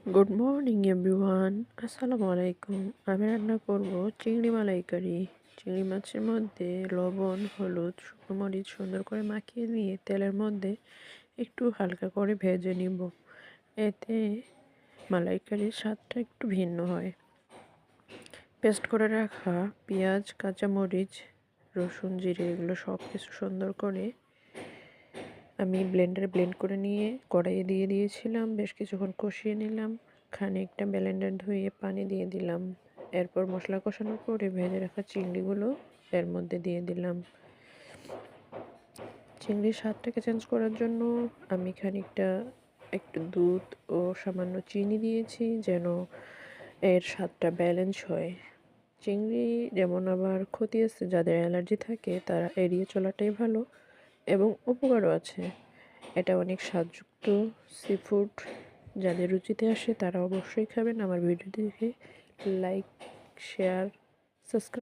Good morning everyone, আসসালামু আলাইকুম। আমি রান্না করব চিংড়ি মালাইকারি। চিংড়ি মাছের মধ্যে লবণ, হলুদ, শুকনো মরিচ সুন্দর করে মাখিয়ে নিয়ে তেলের মধ্যে একটু হালকা করে ভেজে নিব। এতে মালাইকারির স্বাদটা একটু ভিন্ন হয়। পেস্ট করে রাখা পেঁয়াজ, কাঁচামরিচ, রসুন, জিরে এগুলো সব কিছু সুন্দর করে আমি ব্লেন্ডারে ব্লেন্ড করে নিয়ে কড়াইয়ে দিয়ে দিয়েছিলাম। বেশ কিছুক্ষণ কষিয়ে নিলাম। খানিকটা ব্লেন্ডার ধুয়ে পানি দিয়ে দিলাম। এরপর মশলা কষানোর পরে ভেজে রাখা চিংড়িগুলো এর মধ্যে দিয়ে দিলাম। চিংড়ির স্বাদটাকে চেঞ্জ করার জন্য আমি খানিকটা একটু দুধ ও সামান্য চিনি দিয়েছি, যেন এর স্বাদটা ব্যালেন্স হয়। চিংড়ি যেমন আবার ক্ষতি আছে, যাদের অ্যালার্জি থাকে তারা এড়িয়ে চলাটাই ভালো এবং উপকারও আছে। এটা অনেক স্বাদযুক্ত সি ফুড। যাদের রুচিতে আসে তারা অবশ্যই খাবেন। আমার ভিডিও দেখে লাইক, শেয়ার, সাবস্ক্রাইব